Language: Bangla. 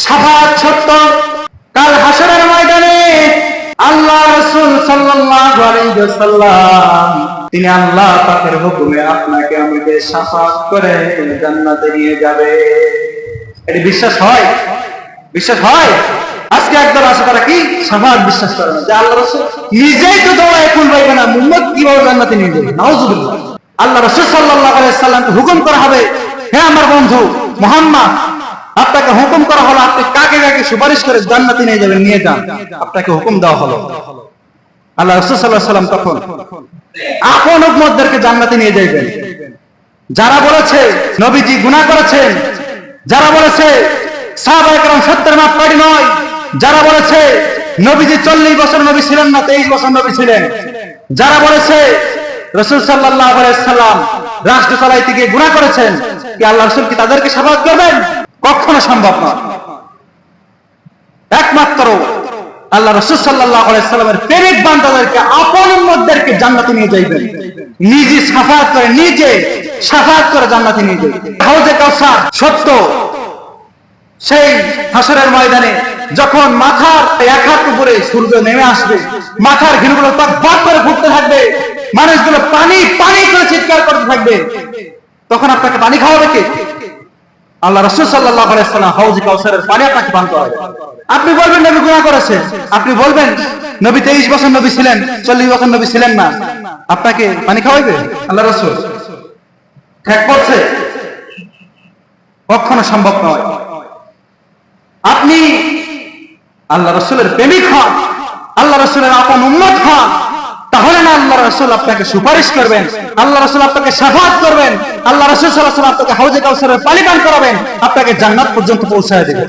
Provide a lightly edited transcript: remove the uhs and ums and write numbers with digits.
শাফাআত সত্য। কাল হাসরের ময়দানে আল্লাহ রাসূল সাল্লাল্লাহু আলাইহি ওয়াসাল্লাম তিনি আল্লাহ পাকের হুকুমে আপনাকে আমাকে শাফাআত করে জান্নাতে নিয়ে যাবে। এটি বিশ্বাস হয়? বিশ্বাস হয়? আজকে একদল আছে তারা কি শাফাআত বিশ্বাস করে না, যে আল্লাহ রাসূল নিজেই তো দোয়ায় কুল পাইবে না, মুহাম্মদ কিভাবে জান্নাতে নিয়ে যাবে? নাউযুবিল্লাহ। আল্লাহ রাসূল সাল্লাল্লাহু আলাইহি ওয়াসাল্লামকে হুকুম করা হবে, হে আমার বন্ধু মুহাম্মদ, আপনাকে হুকুম করা হলো আপনি কাকে কাকে সুপারিশ করে জান্নাতে নিয়ে যাবেন, নিয়ে যান। আপনাকে হুকুম দেওয়া হলো। আল্লাহ রাসূল সাল্লাল্লাহু আলাইহি ওয়াসাল্লাম তখন আপন উম্মতদেরকে জান্নাতে নিয়ে যাবেন। যারা বলেছে নবীজি গুনাহ করেছেন, যারা বলেছে সাহাবায়ে কেরাম সত্যের মাপকাঠি নয়, যারা বলেছে নবীজি 40 বছর নবী ছিলেন না, 23 বছর নবী ছিলেন, যারা বলেছে রাসূল সাল্লাল্লাহু আলাইহি ওয়াসাল্লাম রাষ্ট্র চালাইতে গিয়ে গুনাহ করেছেন, কি আল্লাহ রাসূল কি তাদেরকে শাফাআত করবেন? কখনো সম্ভব নয়। একমাত্র আল্লাহ রাসূল সাল্লাল্লাহু আলাইহি ওয়াসাল্লামের প্রেরিত বান্দাদেরকে আপন উম্মতদেরকে জান্নাতে নিয়ে যাবেন, নিজে শাফাআত করে, নিজে শাফাআত করে জান্নাতে নিয়ে যাবেন। হাউজে কাউসার সত্য। সেই হাসরের ময়দানে যখন মাথার এক হাত উপরে সূর্য নেমে আসবে, মাথার ঘিলুগুলো টকবক করে ফুটতে থাকবে, মানুষগুলো পানি পানি করে চিৎকার করতে থাকবে, তখন আপনাকে পানি খাওয়াবে কে? আল্লাহ রাসূল সাল্লাল্লাহু আলাইহি ওয়াসাল্লাম হাউজে কাউসারের পানি আপনাকে পান করাবে। আপনি বলবেন নবী গুনাহ করেছেন, আপনি বলবেন নবী 23 বছর নবী ছিলেন, 40 বছর নবী ছিলেন না, আপনাকে পানি খাওয়াবে আল্লাহ রাসূল? ঠিক করছে? কখনো সম্ভব নয়। আপনি আল্লাহ রাসূলের প্রেমিক হন, আল্লাহ রাসূলের আপন উম্মত হন, তাহলে না আল্লাহ রাসূল আপনাকে সুপারিশ করবেন, আল্লাহ রাসূল আপনাকে শাফাআত করবেন, আল্লাহ রাসূল সাল্লাল্লাহু আলাইহি ওয়াসাল্লাম আপনাকে হাউজে কাউসারের পানি পান করাবেন, আপনাকে জান্নাত পর্যন্ত পৌঁছায় দেবেন।